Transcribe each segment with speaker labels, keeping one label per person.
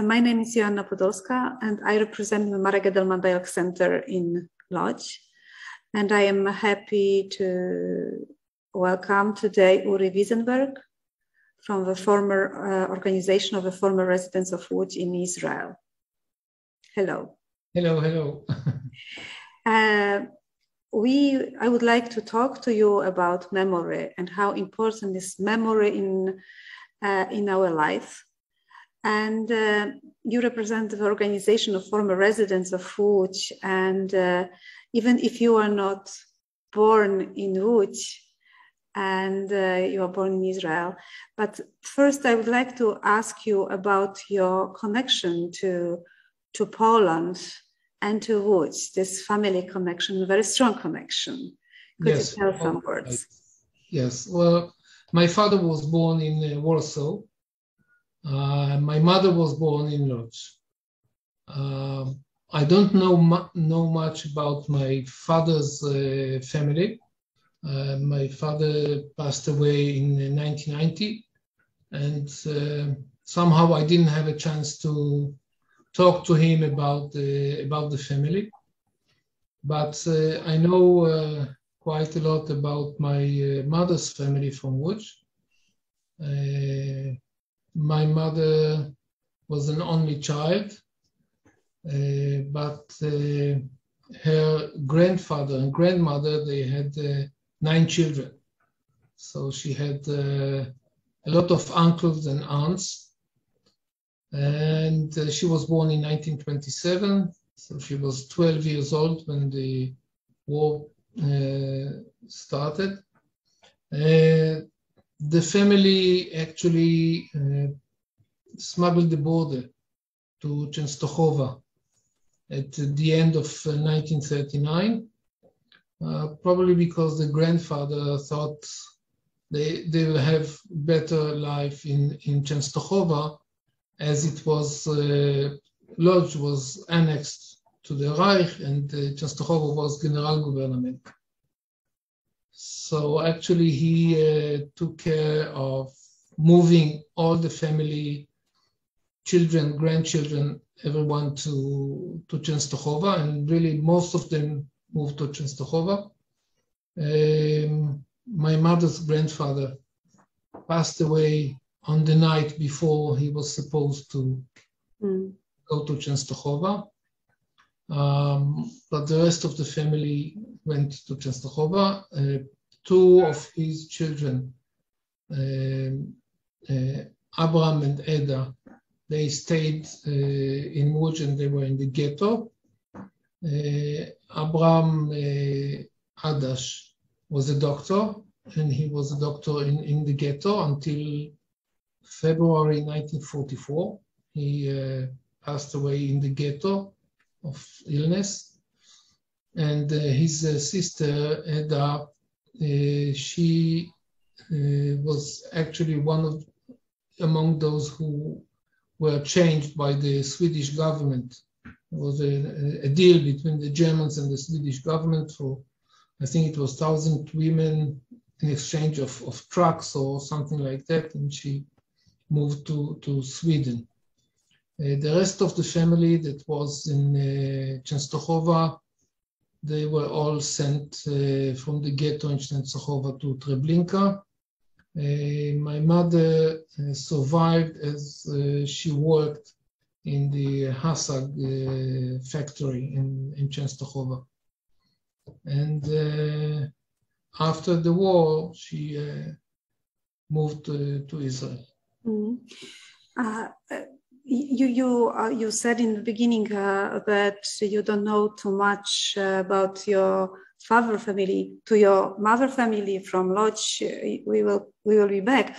Speaker 1: My name is Joanna Podolska, and I represent the Marek Edelman Dialogue Center in Lodz. And I am happy to welcome today Uri Wizenberg from the former organization of the former residents of Łódź in Israel. Hello.
Speaker 2: Hello, hello.
Speaker 1: I would like to talk to you about memory and how important is memory in our life. And you represent the organization of former residents of Łódź. And even if you are not born in Łódź and you are born in Israel, but first I would like to ask you about your connection to Poland and to Łódź, this family connection, a very strong connection. Could you tell some words?
Speaker 2: Yes, well, my father was born in Warsaw. My mother was born in Lodz. I don't know much about my father's family. My father passed away in 1990, and somehow I didn't have a chance to talk to him about the family. But I know quite a lot about my mother's family from Łódź. My mother was an only child, but her grandfather and grandmother, they had 9 children. So she had a lot of uncles and aunts. And she was born in 1927, so she was 12 years old when the war started. The family actually smuggled the border to Częstochowa at the end of 1939, probably because the grandfather thought they will have better life in Częstochowa, as it was, Lodz was annexed to the Reich and Częstochowa was Generalgouvernement. So actually he took care of moving all the family, children, grandchildren, everyone to Częstochowa, and really most of them moved to Częstochowa. My mother's grandfather passed away on the night before he was supposed to go to Częstochowa. But the rest of the family went to Częstochowa. 2 of his children, Abraham and Eda, they stayed in Łódź and they were in the ghetto. Abraham Adash was a doctor, and he was a doctor in the ghetto until February 1944. He passed away in the ghetto of illness. And his sister, Eda, she was actually among those who were changed by the Swedish government. There was a deal between the Germans and the Swedish government for, I think it was 1,000 women in exchange of trucks or something like that, and she moved to Sweden. The rest of the family that was in Częstochowa, they were all sent from the ghetto in Częstochowa to Treblinka. My mother survived as she worked in the Hasag factory in Częstochowa. And after the war, she moved to Israel.
Speaker 1: Mm-hmm. You said in the beginning that you don't know too much about your father family. To your mother family from Lodz, we will be back.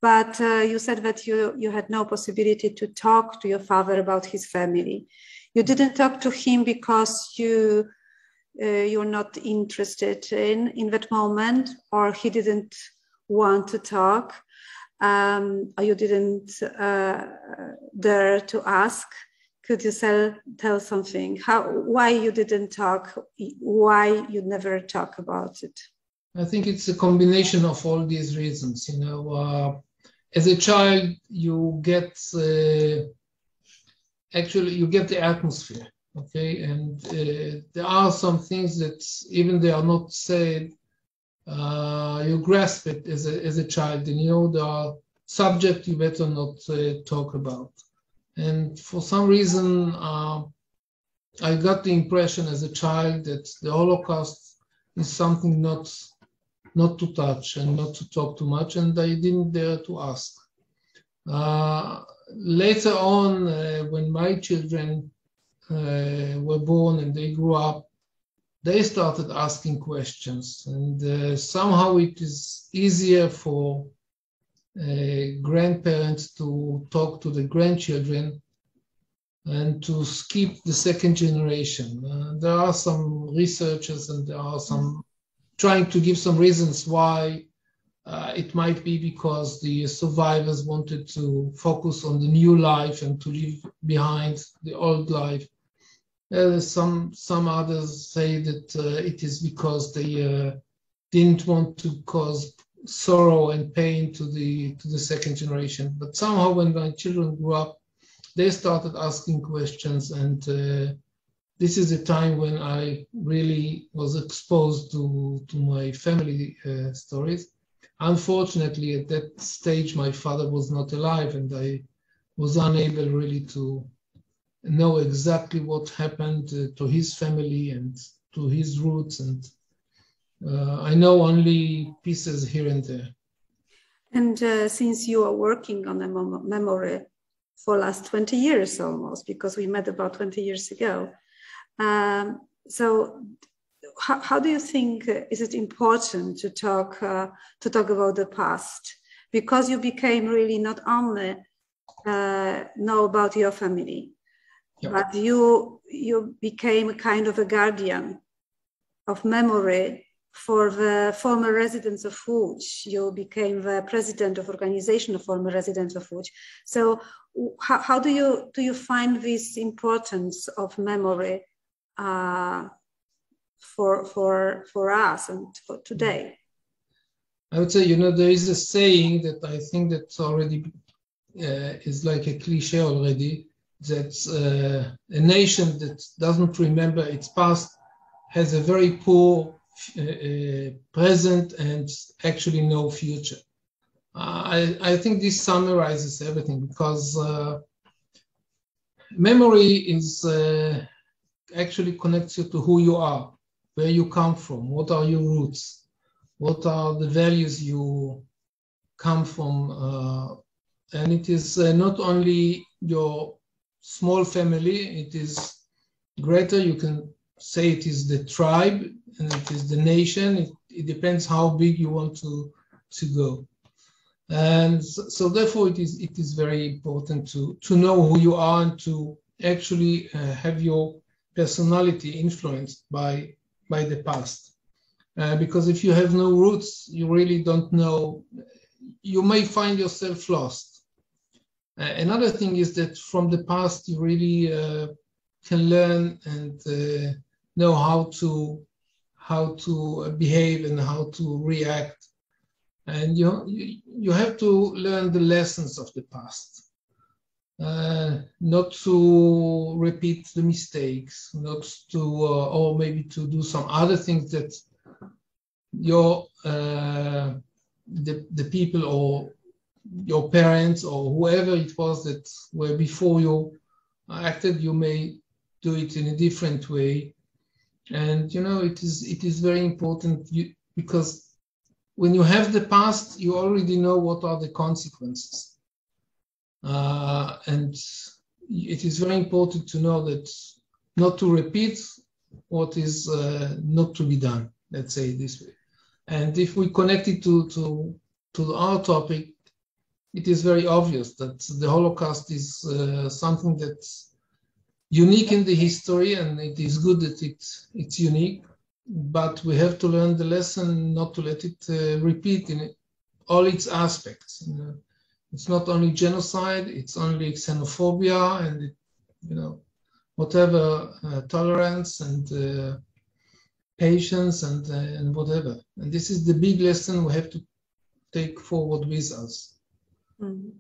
Speaker 1: But you said that you had no possibility to talk to your father about his family. You didn't talk to him because you're not interested in that moment, or he didn't want to talk. Or you didn't dare to ask. Could you tell something? Why you didn't talk? Why you never talk about it?
Speaker 2: I think it's a combination of all these reasons. As a child, you get actually you get the atmosphere, okay? And there are some things that even they are not said, you grasp it as a child, and you know there are subjects you better not talk about. And for some reason, I got the impression as a child that the Holocaust is something not to touch and not to talk too much, and I didn't dare to ask. Later on, when my children were born and they grew up, they started asking questions, and somehow it is easier for grandparents to talk to the grandchildren and to skip the second generation. There are some researchers and there are some trying to give some reasons why. It might be because the survivors wanted to focus on the new life and to leave behind the old life. Some others say that it is because they didn't want to cause sorrow and pain to the second generation. But somehow when my children grew up, they started asking questions, and this is a time when I really was exposed to my family stories. Unfortunately, at that stage, my father was not alive, and I was unable really to know exactly what happened to his family and to his roots, and I know only pieces here and there. And
Speaker 1: since you are working on a memory for last 20 years almost, because we met about 20 years ago, so how do you think is it important to talk about the past? Because you became really not only know about your family, yeah, but you became a kind of a guardian of memory for the former residents of Łódź. You became the president of organization of former residents of Łódź. So how do you find this importance of memory for us and for today?
Speaker 2: I would say, there is a saying that I think that's already is like a cliche already, that a nation that doesn't remember its past has a very poor present and actually no future. I think this summarizes everything, because memory is actually connects you to who you are, where you come from, what are your roots, what are the values you come from, and it is not only your small family, it is greater. You can say it is the tribe and it is the nation. It depends how big you want to go. And so therefore it is very important to know who you are and to actually have your personality influenced by the past. Because if you have no roots, you really don't know, you may find yourself lost. Another thing is that from the past, you really can learn and know how to behave and how to react. And you have to learn the lessons of the past, not to repeat the mistakes, not to, or maybe to do some other things that the people or your parents or whoever it was that were before you acted, you may do it in a different way. And it is very important, because when you have the past, you already know what are the consequences. And it is very important to know that not to repeat what is not to be done, let's say it this way. And if we connect it to our topic, it is very obvious that the Holocaust is something that's unique in the history, and it is good that it's unique, but we have to learn the lesson not to let it repeat in all its aspects. It's not only genocide, it's only xenophobia and whatever, tolerance and patience and whatever. And this is the big lesson we have to take forward with us. Mm-hmm.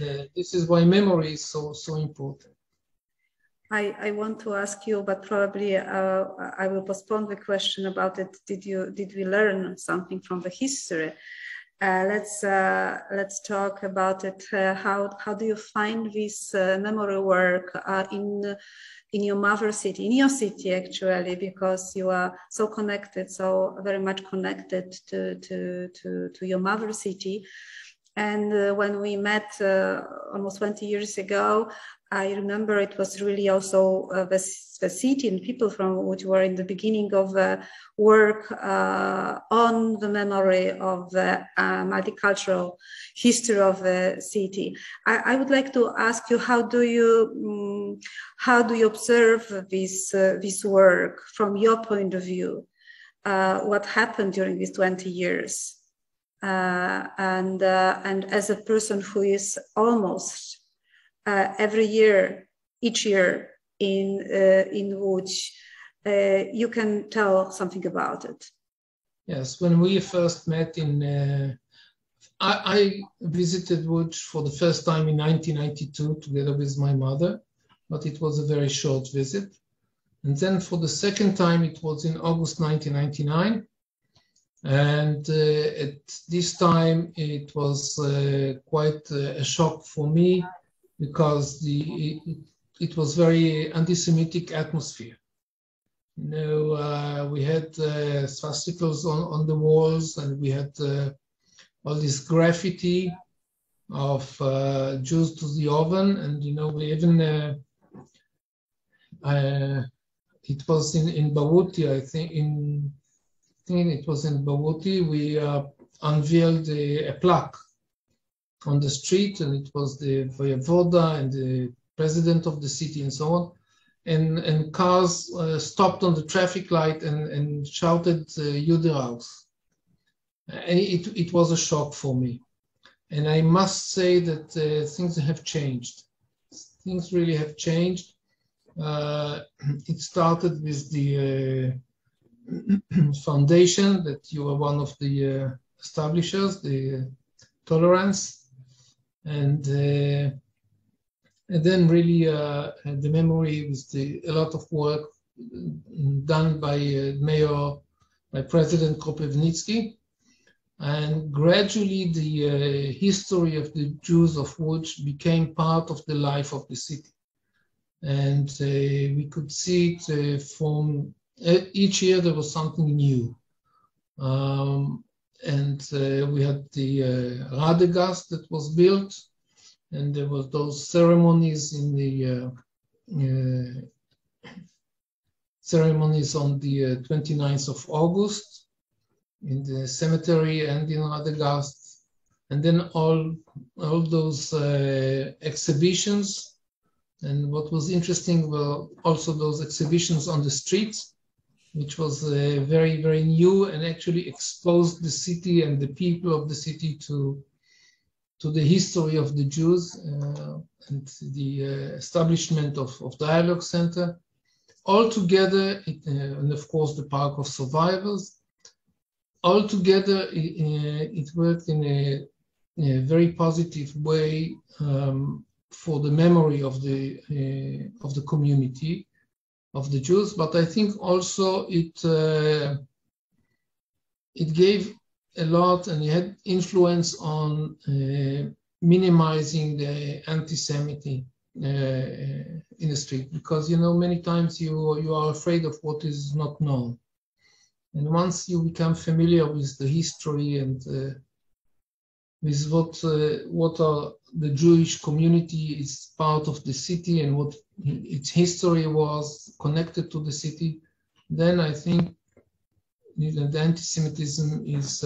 Speaker 2: And this is why memory is so important.
Speaker 1: I want to ask you, but probably I will postpone the question about it. Did we learn something from the history? Let's talk about it. How do you find this memory work in your mother city, in your city actually, because you are so connected, so very much connected to your mother city. And when we met almost 20 years ago, I remember it was really also the city and people from which were in the beginning of the work on the memory of the multicultural history of the city. I would like to ask you, how do you observe this work from your point of view? What happened during these 20 years? And as a person who is almost each year in Łódź, you can tell something about it.
Speaker 2: Yes, when we first met I visited Łódź for the first time in 1992 together with my mother, but it was a very short visit. And then for the second time, it was in August 1999. And at this time, it was quite a shock for me, because it was very anti-Semitic atmosphere. You know, we had swastikas on the walls, and we had all this graffiti of Jews to the oven, and you know, we even it was in Bałuty, I think it was in Bałuty. We unveiled a plaque on the street, and it was the voyevoda and the president of the city and so on. And cars stopped on the traffic light and shouted Jude raus. And it was a shock for me. And I must say that things have changed. Things really have changed. It started with the foundation that you were one of the establishers, the tolerance. And then really the memory was a lot of work done by President Kropivnitsky. And gradually the history of the Jews of Łódź became part of the life of the city. And we could see it from each year there was something new. And we had the Radegast that was built, and there were those ceremonies in the ceremonies on the 29th of August in the cemetery and in Radegast, and then all those exhibitions. And what was interesting were also those exhibitions on the streets, which was very, very new, and actually exposed the city and the people of the city to the history of the Jews and the establishment of Dialogue Center. All together, and of course the Park of Survivors, all together it worked in a very positive way for the memory of the community of the Jews, but I think also it gave a lot, and it had influence on minimizing the anti-Semitism in the street, because you know, many times you are afraid of what is not known, and once you become familiar with the history and with what are the Jewish community is part of the city and what its history was connected to the city, then I think the anti-Semitism is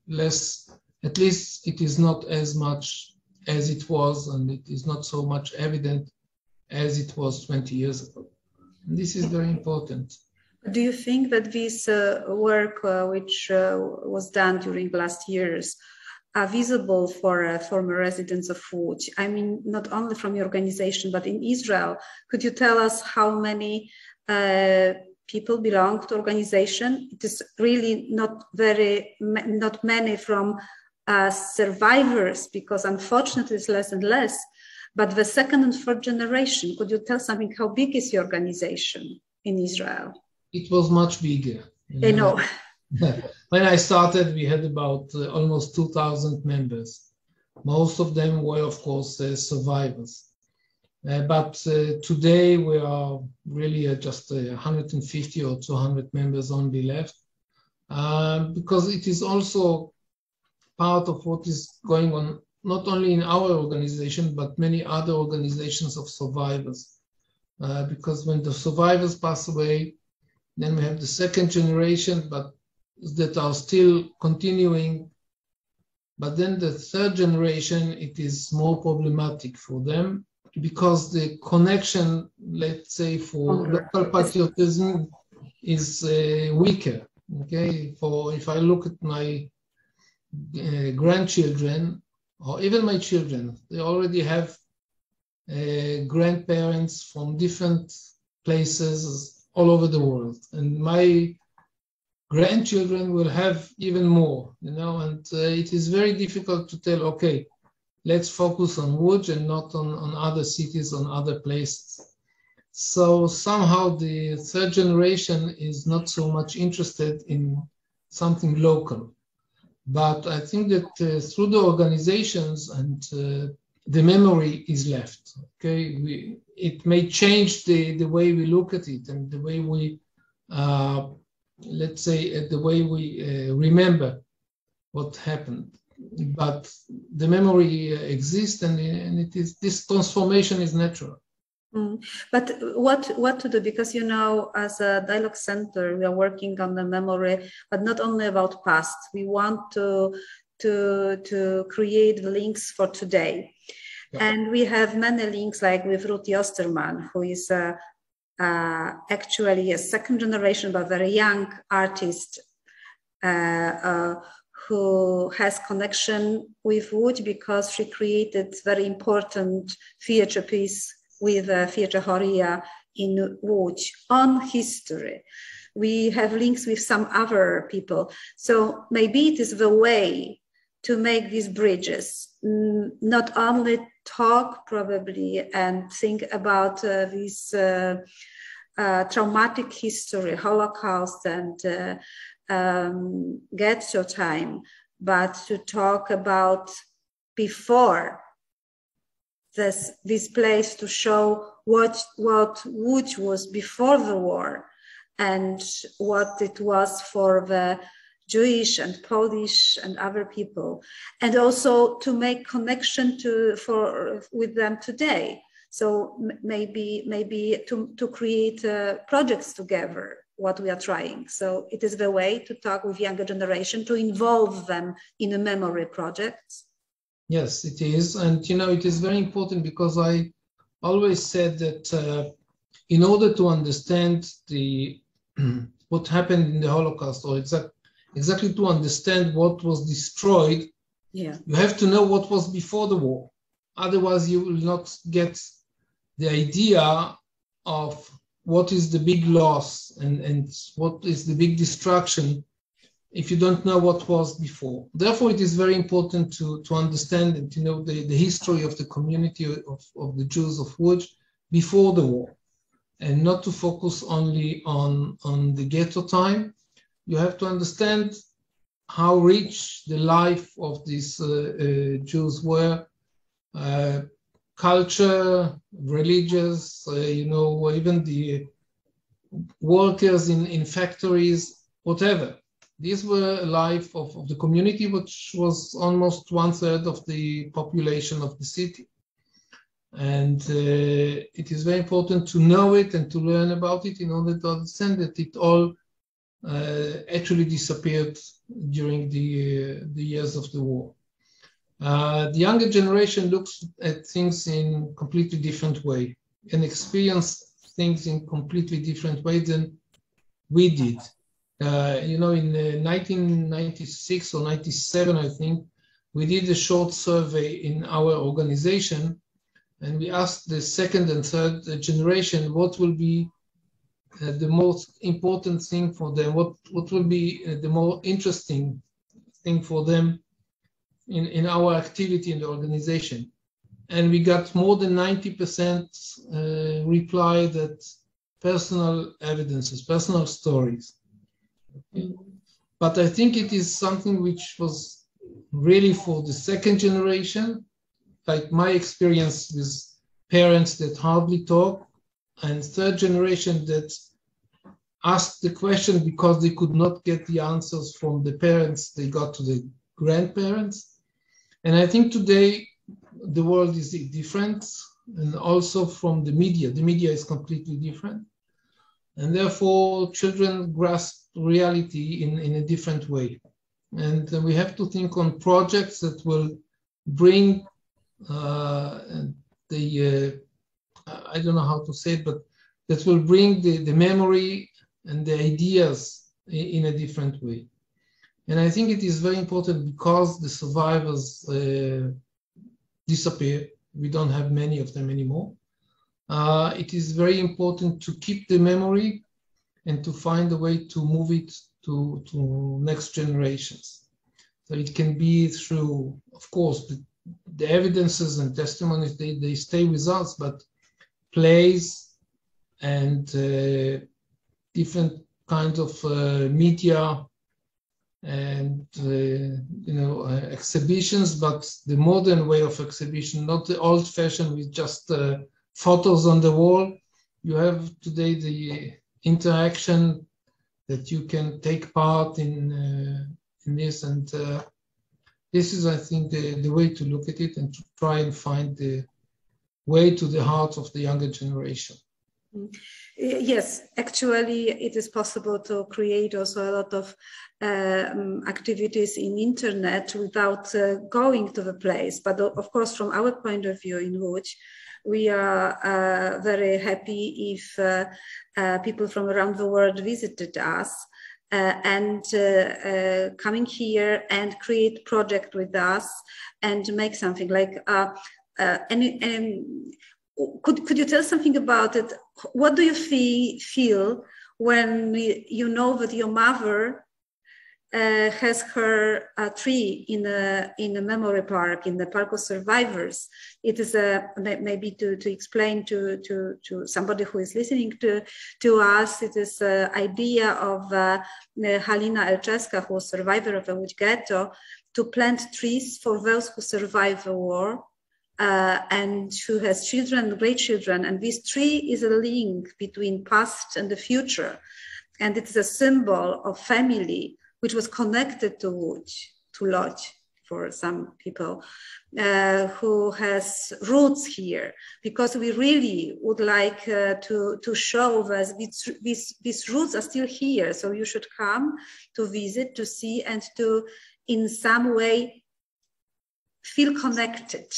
Speaker 2: less, at least it is not as much as it was, and it is not so much evident as it was 20 years ago. And this is very important.
Speaker 1: Do you think that this work which was done during last years are visible for former residents of Łódź? I mean, not only from your organization, but in Israel. Could you tell us how many people belong to organization? It is really not many from survivors, because unfortunately it's less and less. But the second and third generation, could you tell something? How big is your organization in Israel?
Speaker 2: It was much bigger.
Speaker 1: I know.
Speaker 2: When I started, we had about almost 2,000 members. Most of them were, of course, survivors. But today we are really just 150 or 200 members only left, because it is also part of what is going on, not only in our organization, but many other organizations of survivors. Because when the survivors pass away, then we have the second generation, but that are still continuing. But then the third generation, it is more problematic for them because the connection, let's say, for local patriotism is weaker. Okay, if I look at my grandchildren, or even my children, they already have grandparents from different places all over the world, and my grandchildren will have even more, and it is very difficult to tell, okay, let's focus on Łódź and not on other cities, on other places. So somehow the third generation is not so much interested in something local. But I think that through the organizations and the memory is left. Okay, it may change the way we look at it and the way we, let's say, the way we remember what happened. But the memory exists, and it is, this transformation is natural.
Speaker 1: But what to do? Because, as a dialogue center, we are working on the memory, but not only about past. We want to create links for today. Yeah. And we have many links, like with Uri Wizenberg, who is actually a second generation, but very young artist who has connection with Łódź because she created very important theater piece with Theatre Horia in Łódź on history. We have links with some other people. So maybe it is the way to make these bridges, not only talk probably and think about this traumatic history, Holocaust and ghetto time, but to talk about before this place, to show what Łódź was before the war and what it was for the Jewish and Polish and other people, and also to make connection with them today. So maybe to create projects together, what we are trying. So it is the way to talk with younger generation, to involve them in the memory projects.
Speaker 2: Yes, it is. And, it is very important because I always said that in order to understand what happened in the Holocaust, or exactly to understand what was destroyed, you have to know what was before the war. Otherwise, you will not get the idea of what is the big loss and what is the big destruction if you don't know what was before. Therefore, it is very important to understand and to know the history of the community of the Jews of Łódź before the war, and not to focus only on the ghetto time. You have to understand how rich the life of these Jews were, culture, religious, even the workers in factories, whatever. These were a life of the community, which was almost 1/3 of the population of the city. And it is very important to know it and to learn about it in order to understand that it all actually disappeared during the years of the war. The younger generation looks at things in a completely different way and experience things in completely different way than we did. In 1996 or 97, I think, we did a short survey in our organization, and we asked the second and third generation what will be the most important thing for them, what will be the more interesting thing for them in our activity in the organization. and we got more than 90% reply that personal evidences, personal stories. Okay. But I think it is something which was really for the second generation, like my experience with parents that hardly talk, and third generation that asked the question because they could not get the answers from the parents, they got to the grandparents. And I think today the world is different, and also from the media. The media is completely different. And therefore, children grasp reality in a different way. And we have to think on projects that will bring I don't know how to say it, but that will bring the memory and the ideas in a different way. And I think it is very important because the survivors disappear. We don't have many of them anymore. It is very important to keep the memory and to find a way to move it to next generations. So it can be through, of course, the evidences and testimonies, they stay with us, but plays and different kinds of media and exhibitions, but the modern way of exhibition, not the old-fashioned with just photos on the wall. You have today the interaction that you can take part in this, and this is, I think, the way to look at it and to try and find the way to the heart of the younger generation.
Speaker 1: Yes, actually, it is possible to create also a lot of activities in internet without going to the place. But of course, from our point of view in Łódź, we are very happy if people from around the world visited us and coming here and create project with us and make something like could you tell something about it? What do you feel when you know that your mother has her tree in a memory park, in the Park of Survivors? It is maybe to explain to somebody who is listening to us. It is an idea of Halina Elczeska, who was a survivor of the Lodz Ghetto, to plant trees for those who survived the war. And who has children, great children, and this tree is a link between past and the future, and it is a symbol of family which was connected to Lodz for some people who has roots here, because we really would like to show that these roots are still here. So you should come to visit, to see, and to in some way feel connected.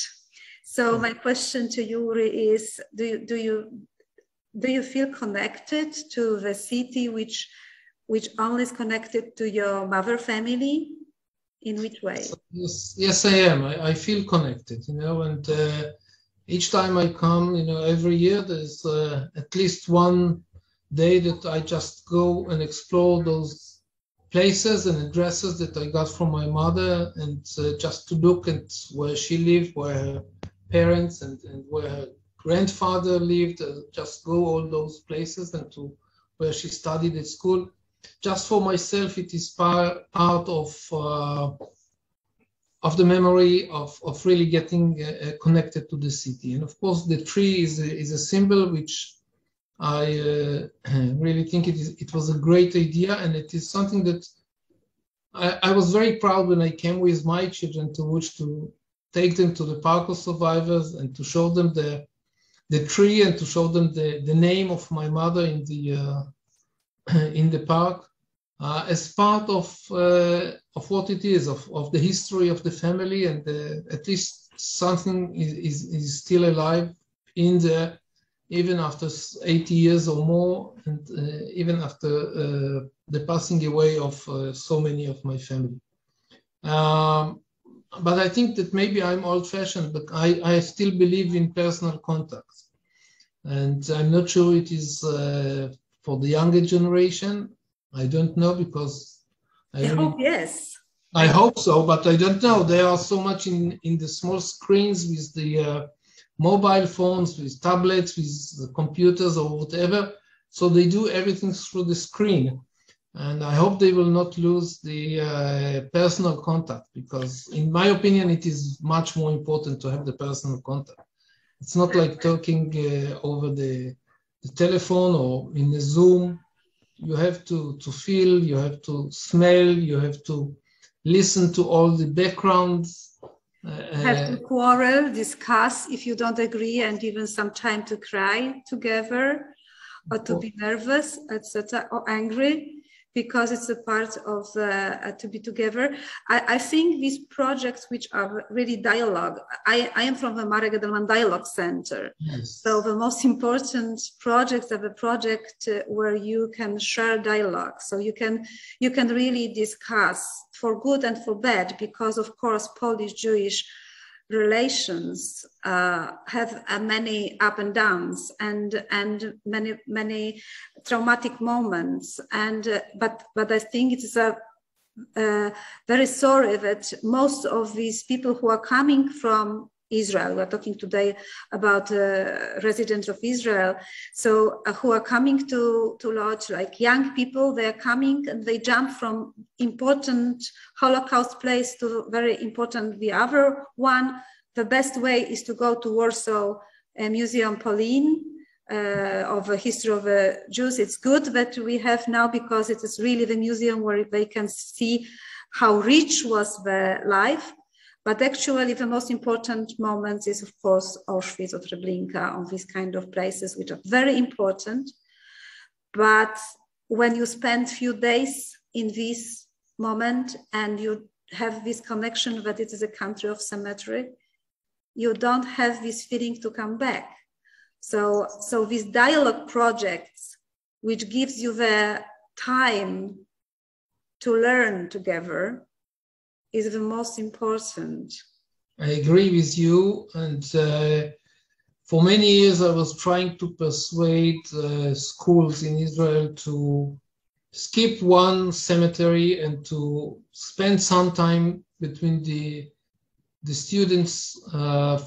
Speaker 1: So my question to you, Uri, is: do you feel connected to the city which only is connected to your mother family? In which way?
Speaker 2: Yes, I am. I feel connected, and each time I come, every year there's at least one day that I just go and explore those places and addresses that I got from my mother, and just to look at where she lived, where her parents and where her grandfather lived, just go all those places, and to where she studied at school. Just for myself, it is part of the memory of really getting connected to the city. And of course, the tree is a symbol which I really think it was a great idea, and it is something that I was very proud when I came with my children to Łódź to take them to the Park of Survivors and to show them the tree and to show them the name of my mother in the park as part of what it is, of the history of the family, and at least something is still alive in there, even after 80 years or more, and even after the passing away of so many of my family. But I think that maybe I'm old-fashioned, but I still believe in personal contacts. And I'm not sure it is for the younger generation. I don't know, because
Speaker 1: I hope yes.
Speaker 2: I hope so, but I don't know. They are so much in the small screens with the mobile phones, with tablets, with computers or whatever. So they do everything through the screen. And I hope they will not lose the personal contact, because in my opinion, it is much more important to have the personal contact. It's not like talking over the telephone or in the Zoom. You have to feel, you have to smell, you have to listen to all the backgrounds.
Speaker 1: Have to quarrel, discuss if you don't agree, and even some time to cry together, or to be nervous, etc., or angry, because it's a part of to be together. I think these projects, which are really dialogue, I am from the Marek Edelman Dialogue Center.
Speaker 2: Yes.
Speaker 1: So the most important projects are the project where you can share dialogue. So you can really discuss for good and for bad, because of course Polish-Jewish relations have many up and downs and many traumatic moments, and but I think it is very sorry that most of these people who are coming from Israel, we are talking today about residents of Israel, so who are coming to Lodz, like young people, they are coming and they jump from important Holocaust place to very important the other one. The best way is to go to Warsaw Museum Polin of the history of the Jews. It's good that we have now, because it is really the museum where they can see how rich was the life. But actually, the most important moment is, of course, Auschwitz or Treblinka, on these kind of places, which are very important. But when you spend few days in this moment and you have this connection that it is a country of cemetery, you don't have this feeling to come back. So these dialogue projects, which gives you the time to learn together, is the most important.
Speaker 2: I agree with you, and for many years I was trying to persuade schools in Israel to skip one cemetery and to spend some time between the students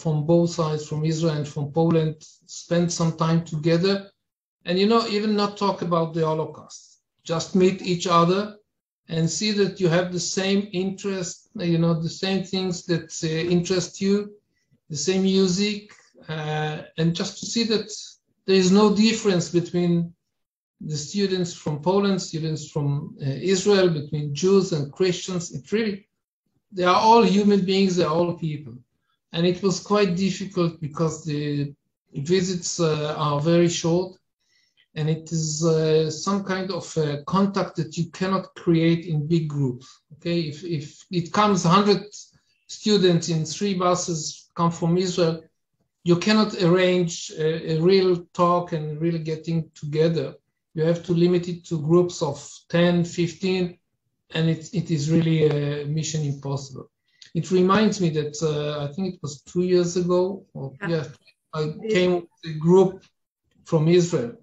Speaker 2: from both sides, from Israel and from Poland, spend some time together, and even not talk about the Holocaust, just meet each other and see that you have the same interest, the same things that interest you, the same music, and just to see that there is no difference between the students from Poland, students from Israel, between Jews and Christians. It really, they are all human beings, they are all people. And it was quite difficult because the visits are very short, and it is some kind of contact that you cannot create in big groups. Okay, if it comes 100 students in 3 buses come from Israel, you cannot arrange a real talk and really getting together. You have to limit it to groups of 10, 15, and it is really a mission impossible. It reminds me that I think it was 2 years ago, I came with a group from Israel.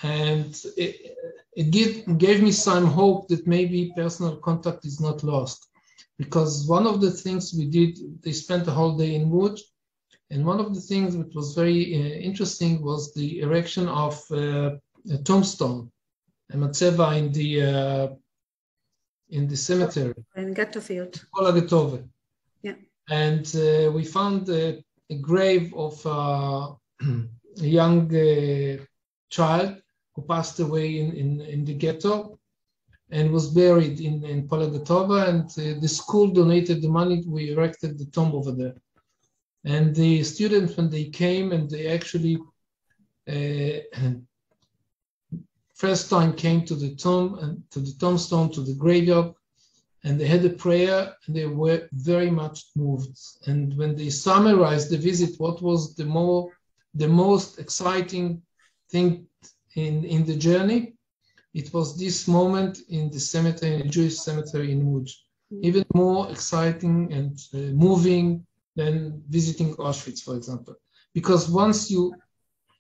Speaker 2: And it gave me some hope that maybe personal contact is not lost, because one of the things we did, they spent a whole day in Łódź, and one of the things that was very interesting was the erection of a tombstone, a matzeva in the cemetery.
Speaker 1: In Ghetto field.
Speaker 2: Ghetto.
Speaker 1: Yeah.
Speaker 2: And we found a grave of a young child who passed away in the ghetto and was buried in Ghetto, and the school donated the money. We erected the tomb over there. And the students, when they came, and they actually first time came to the tomb and to the tombstone, to the graveyard, and they had a prayer, and they were very much moved. And when they summarized the visit, what was the most exciting thing in the journey, it was this moment in the cemetery, in the Jewish cemetery in Łódź, even more exciting and moving than visiting Auschwitz, for example. Because once you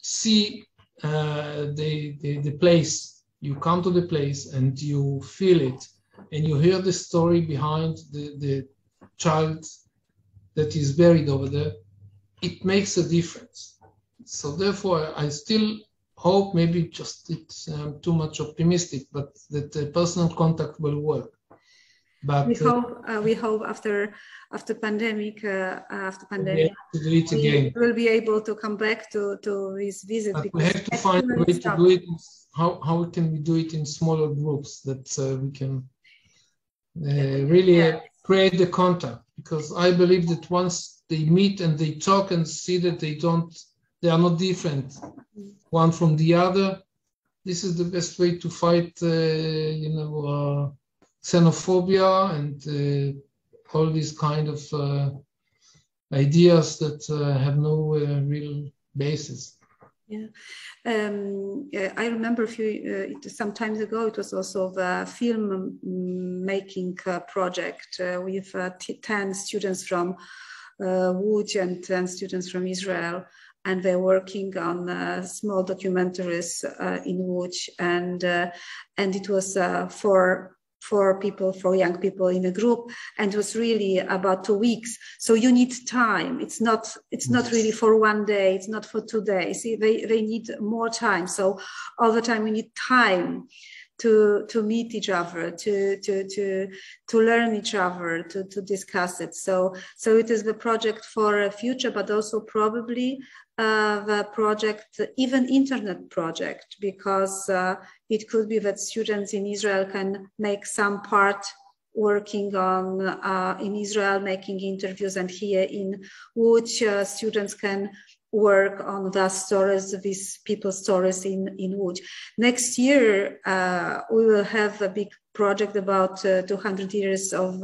Speaker 2: see the place, you come to the place and you feel it, and you hear the story behind the child that is buried over there, it makes a difference. So therefore, I still hope, maybe just it's too much optimistic, but that the personal contact will work. But
Speaker 1: we hope after pandemic,
Speaker 2: we
Speaker 1: will be able to come back to this visit.
Speaker 2: But we have to find a way to do it. How can we do it in smaller groups that we can really create the contact? Because I believe that once they meet and they talk and see that they are not different one from the other, this is the best way to fight, xenophobia and all these kind of ideas that have no real basis.
Speaker 1: Yeah, I remember some time ago, it was also the film making project with 10 students from Łódź and 10 students from Israel, and they're working on small documentaries in Łódź, and it was for young people in a group, and it was really about 2 weeks. So you need time. It's not really for one day. It's not for 2 days. They need more time. So all the time we need time to meet each other, to learn each other, to discuss it. So it is the project for a future, but also probably the project, even internet project, because it could be that students in Israel can make some part working on in Israel, making interviews, and here in Łódź, students can work on the stories, these people's stories in Łódź. Next year, we will have a big project about 200 years of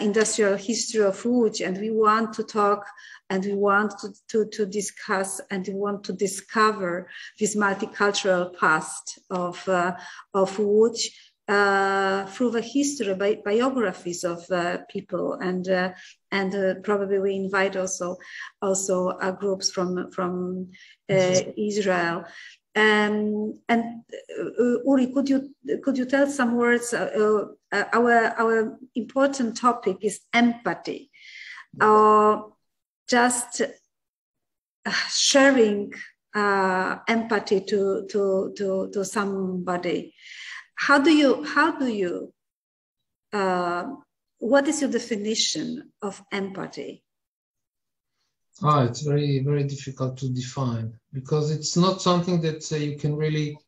Speaker 1: industrial history of Łódź, and we want to talk, and we want to discuss, and we want to discover this multicultural past of Łódź through the history, biographies of people, and probably we invite also groups from Israel. And Uri, could you tell some words? Our important topic is empathy. Just sharing empathy to somebody. How do you what is your definition of empathy?
Speaker 2: It's very, very difficult to define, because it's not something that you can really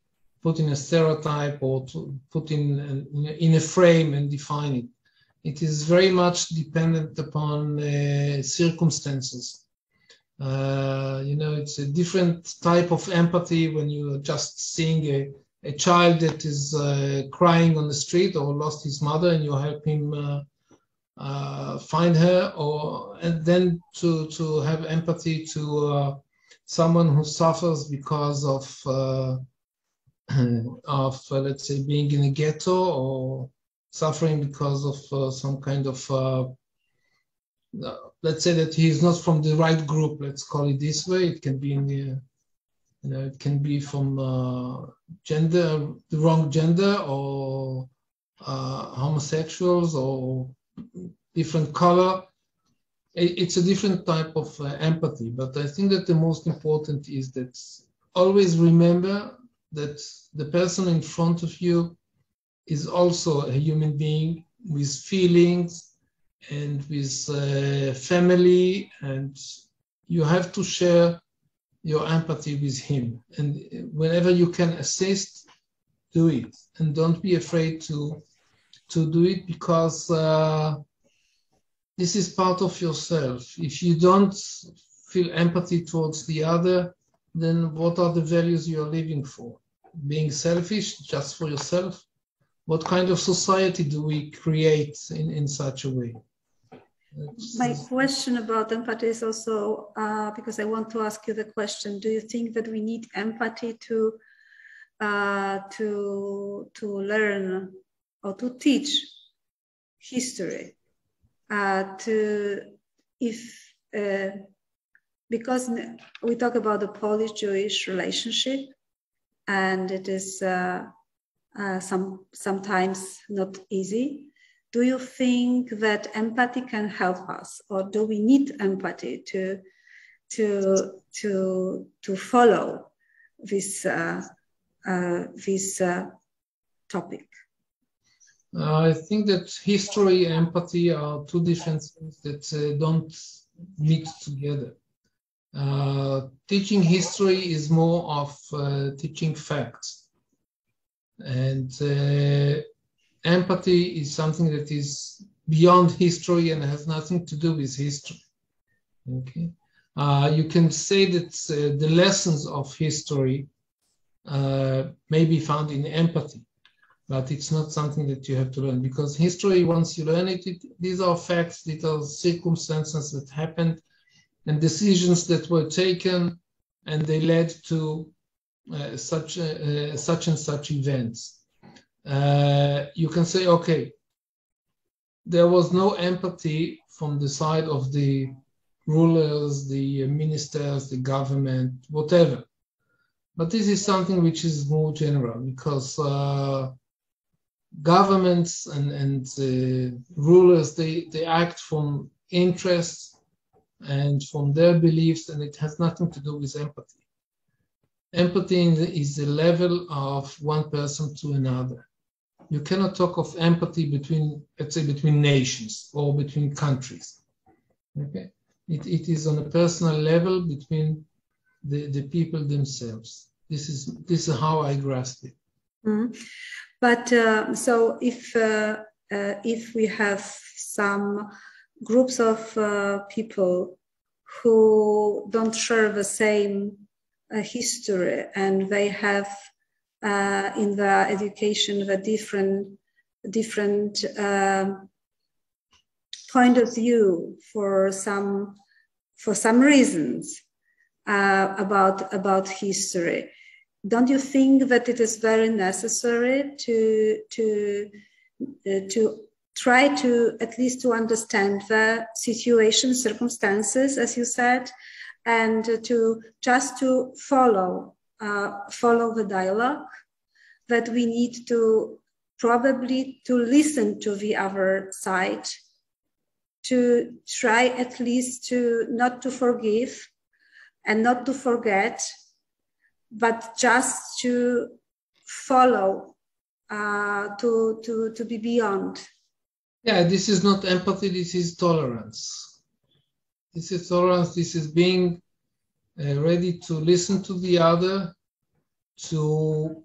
Speaker 2: put in a stereotype or to put in a frame and define it. It is very much dependent upon circumstances. It's a different type of empathy when you are just seeing a child that is crying on the street or lost his mother, and you help him find her, and then to have empathy to someone who suffers because of let's say being in a ghetto, or suffering because of some kind of let's say that he is not from the right group. Let's call it this way. It can be in the it can be from the wrong gender, or homosexuals, or different color. It's a different type of empathy. But I think that the most important is that always remember that the person in front of you is also a human being with feelings and with family, and you have to share your empathy with him. And whenever you can assist, do it, and don't be afraid to do it, because this is part of yourself. If you don't feel empathy towards the other, then what are the values you are living for? Being selfish just for yourself? What kind of society do we create in such a way?
Speaker 1: My question about empathy is also, because I want to ask you the question, do you think that we need empathy to learn or to teach history? Because we talk about the Polish-Jewish relationship, and it is sometimes not easy. Do you think that empathy can help us, or do we need empathy to to follow this topic?
Speaker 2: I think that history and empathy are two different things that don't meet together. Teaching history is more of teaching facts, and empathy is something that is beyond history and has nothing to do with history. Okay, you can say that the lessons of history may be found in empathy, but it's not something that you have to learn, because history, once you learn it, these are facts, these are circumstances that happened and decisions that were taken, and they led to such and such events. You can say, okay, there was no empathy from the side of the rulers, the ministers, the government, whatever. But this is something which is more general, because governments and rulers, they act from interests and from their beliefs, and it has nothing to do with empathy. Empathy is the level of one person to another. You cannot talk of empathy between, let's say, between nations or between countries. Okay, it is on a personal level between the people themselves. This is how I grasp it.
Speaker 1: Mm-hmm. But so if we have some groups of people who don't share the same history, and they have in their education the different point of view for some reasons about history, don't you think that it is very necessary to try to at least to understand the situation, circumstances, as you said, and to just to follow the dialogue, that we need to probably to listen to the other side, to try at least to not to forgive and not to forget, but just to follow, to be beyond.
Speaker 2: Yeah, this is not empathy, this is tolerance. This is tolerance, this is being ready to listen to the other, to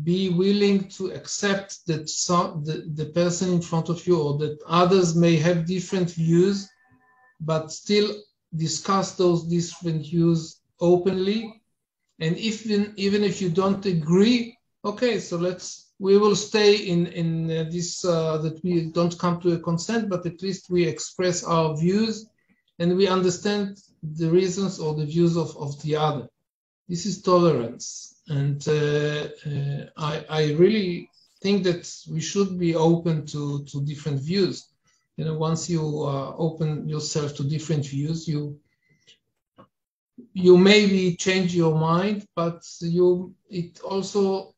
Speaker 2: be willing to accept that the person in front of you, or that others may have different views, but still discuss those different views openly. And even if you don't agree, okay, so we will stay in this, that we don't come to a consent, but at least we express our views and we understand the reasons or the views of the other. This is tolerance. And I really think that we should be open to different views. You know, once you open yourself to different views, you maybe change your mind, but it also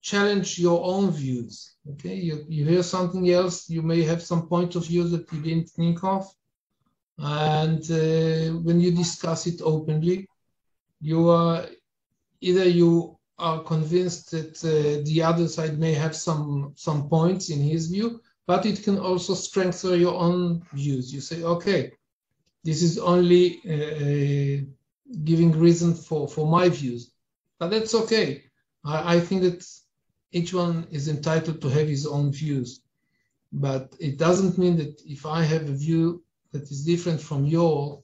Speaker 2: challenge your own views. Okay, you hear something else, you may have some point of view that you didn't think of, and when you discuss it openly, you are convinced that the other side may have some points in his view, but it can also strengthen your own views. You say, okay, this is only giving reason for my views, but that's okay. I think that each one is entitled to have his own views, but it doesn't mean that if I have a view that is different from yours,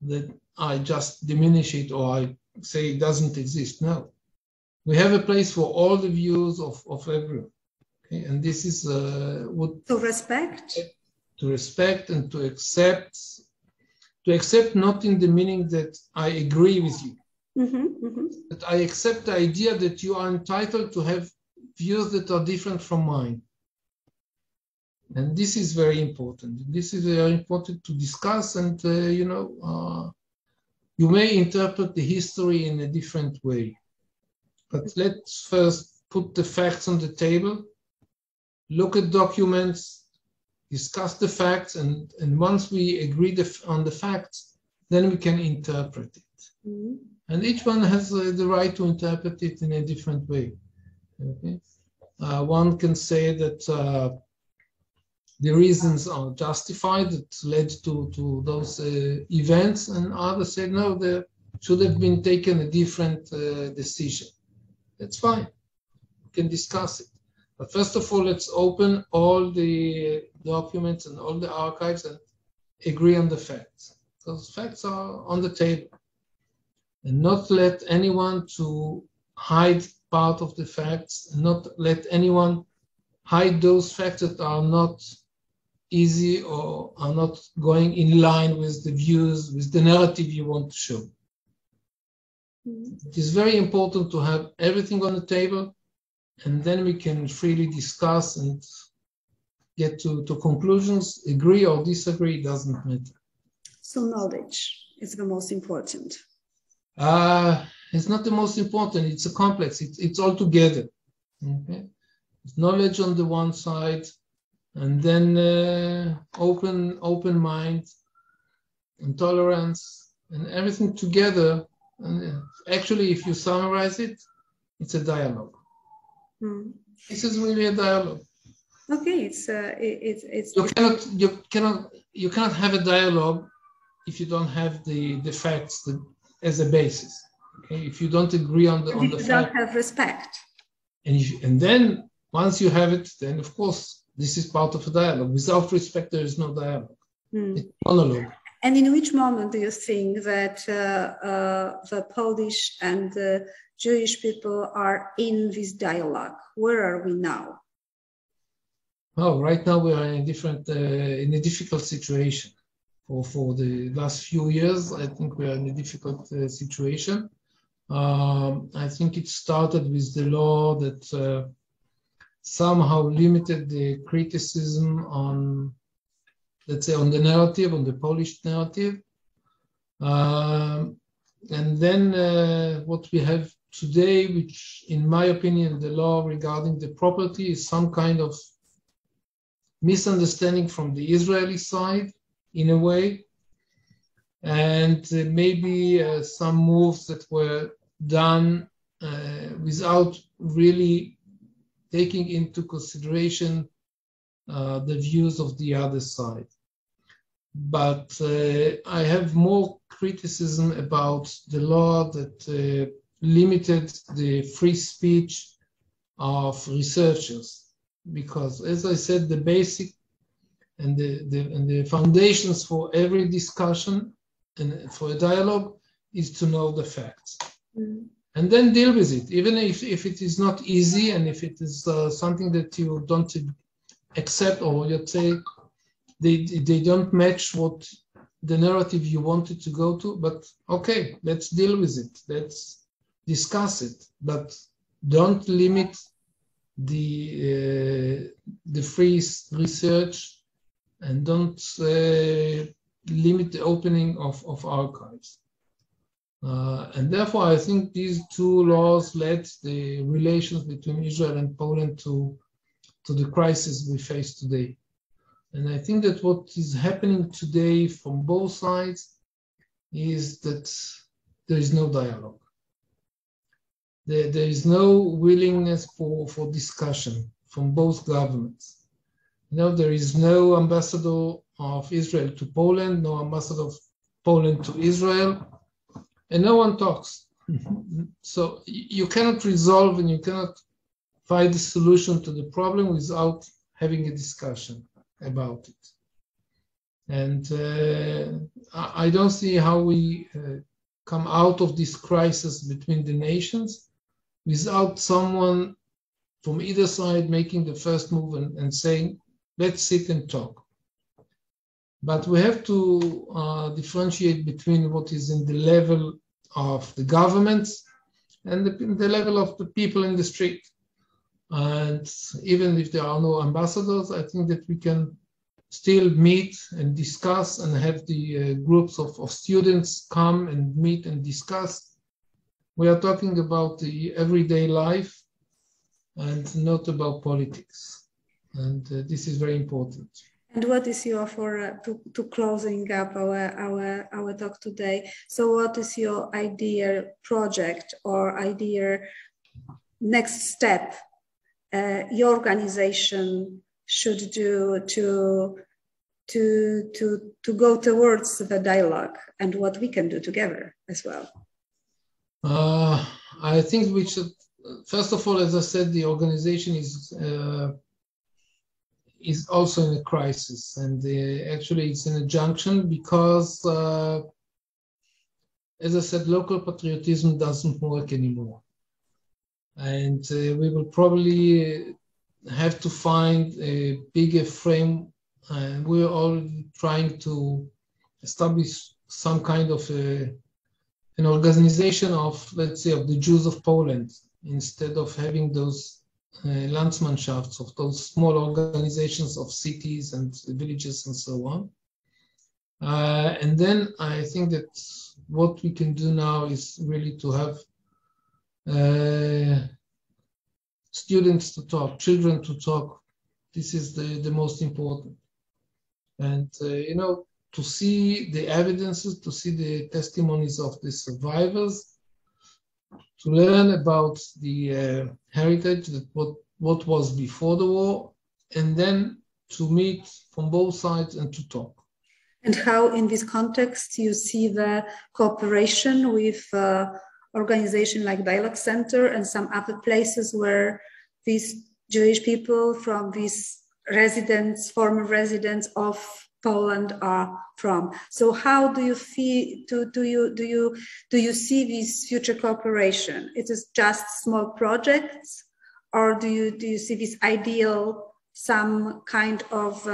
Speaker 2: that I just diminish it or I say it doesn't exist. No, we have a place for all the views of everyone. Okay? And this is what
Speaker 1: to respect
Speaker 2: and to accept. To accept not in the meaning that I agree with you, but I accept the idea that you are entitled to have views that are different from mine. And this is very important. This is very important to discuss, and you may interpret the history in a different way. But let's first put the facts on the table, look at documents, discuss the facts, and once we agree on the facts, then we can interpret it.
Speaker 1: Mm-hmm.
Speaker 2: And each one has the right to interpret it in a different way. Okay? One can say that the reasons are justified that led to those events, and others say no, there should have been taken a different decision. That's fine. We can discuss it. But first of all, let's open all the documents and all the archives and agree on the facts. Those facts are on the table. And not let anyone to hide part of the facts, and not let anyone hide those facts that are not easy or are not going in line with the views, with the narrative you want to show. It is very important to have everything on the table, and then we can freely discuss and get to conclusions. Agree or disagree, doesn't matter.
Speaker 1: So knowledge is the most important.
Speaker 2: It's not the most important. It's a complex. It's all together. Okay? It's knowledge on the one side, and then open mind and tolerance and everything together. And actually, if you summarize it, it's a dialogue. This is really a dialogue.
Speaker 1: Okay, it's
Speaker 2: you cannot have a dialogue if you don't have the facts as a basis. Okay, if you don't agree on the
Speaker 1: fact, don't have respect.
Speaker 2: And then once you have it, then of course this is part of a dialogue. Without respect, there is no dialogue. It's monologue.
Speaker 1: And in which moment do you think that the Polish and the Jewish people are in this dialogue? Where are we now?
Speaker 2: Oh, right now we are in a difficult situation. For the last few years, I think we are in a difficult situation. I think it started with the law that somehow limited the criticism on, let's say, on the narrative, on the Polish narrative. And then what we have today, which in my opinion, the law regarding the property is some kind of misunderstanding from the Israeli side in a way. And maybe some moves that were done without really taking into consideration the views of the other side. But I have more criticism about the law that limited the free speech of researchers, because as I said, the basic and the foundations for every discussion and for a dialogue is to know the facts. And then deal with it, even if it is not easy and if it is something that you don't accept, or you say they don't match what the narrative you wanted to go to, but okay, let's deal with it, let's discuss it, but don't limit the free research, and don't limit the opening of archives. And therefore, I think these two laws led the relations between Israel and Poland to the crisis we face today. And I think that what is happening today from both sides is that there is no dialogue. There is no willingness for discussion from both governments. You know, there is no ambassador of Israel to Poland, no ambassador of Poland to Israel, and no one talks. So you cannot resolve and you cannot find a solution to the problem without having a discussion about it. And I don't see how we come out of this crisis between the nations without someone from either side making the first move and saying, let's sit and talk. But we have to differentiate between what is in the level of the governments and the level of the people in the street. And even if there are no ambassadors, I think that we can still meet and discuss and have the groups of students come and meet and discuss. We are talking about the everyday life and not about politics. And this is very important.
Speaker 1: And what is your, to closing up our talk today? So what is your ideal project or ideal next step your organization should do to go towards the dialogue, and what we can do together as well?
Speaker 2: I think we should, first of all, as I said, the organization is also in a crisis, and actually it's in a junction because, as I said, local patriotism doesn't work anymore. And we will probably have to find a bigger frame, and we're all trying to establish some kind of an organization of, let's say, of the Jews of Poland, instead of having those Landsmannschafts, of those small organizations of cities and villages and so on. And then I think that what we can do now is really to have students to talk, children to talk. This is the most important. And, you know, to see the evidences, to see the testimonies of the survivors, to learn about the heritage, that what was before the war, and then to meet from both sides and to talk.
Speaker 1: And how, in this context, you see the cooperation with organizations like Dialogue Center and some other places where these Jewish people from these residents, former residents of Poland are from? So how do you feel, do you see this future cooperation? It is just small projects, or do you see this ideal, some kind of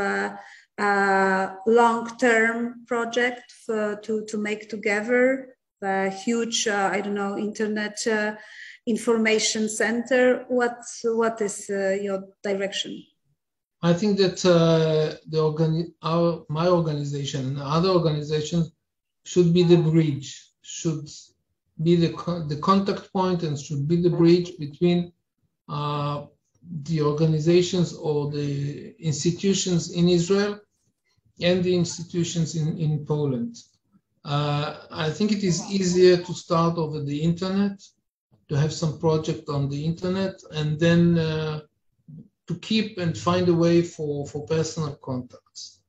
Speaker 1: long-term project to make together a huge, I don't know, internet information center? What is your direction?
Speaker 2: I think that my organization and other organizations should be the bridge, should be the contact point, and should be the bridge between the organizations or the institutions in Israel and the institutions in Poland. I think it is easier to start over the internet, to have some project on the internet, and then to keep and find a way for personal contacts,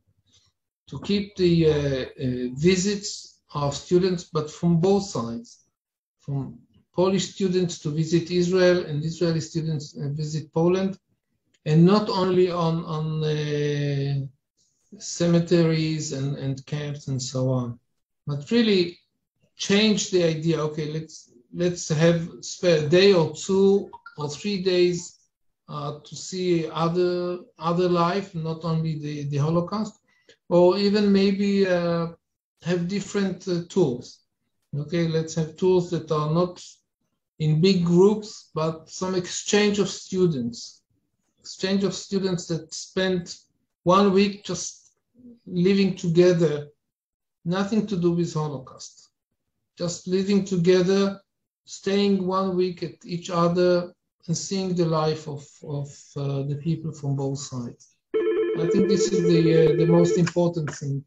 Speaker 2: to keep the visits of students, but from both sides, from Polish students to visit Israel and Israeli students visit Poland, and not only on cemeteries and camps and so on, but really change the idea. Okay, let's have spare a day or 2 or 3 days to see other life, not only the Holocaust, or even maybe have different tours. Okay, let's have tours that are not in big groups, but some exchange of students that spend 1 week just living together, nothing to do with Holocaust, just living together, staying 1 week at each other, and seeing the life of the people from both sides. I think this is the most important thing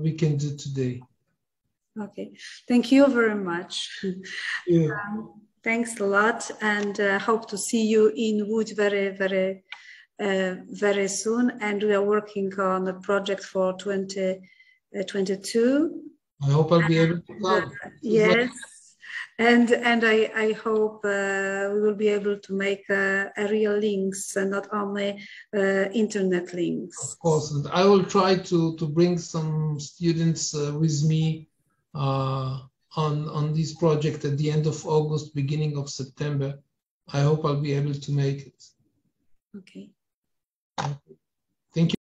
Speaker 2: we can do today.
Speaker 1: Okay, thank you very much.
Speaker 2: Yeah.
Speaker 1: Thanks a lot, and hope to see you in Łódź very soon. And we are working on a project for 2022.
Speaker 2: I hope I'll be able to come.
Speaker 1: Yes. And I hope we will be able to make real links and not only internet links.
Speaker 2: Of course, and I will try to bring some students with me on this project at the end of August, beginning of September. I hope I'll be able to make it.
Speaker 1: Okay.
Speaker 2: Thank you.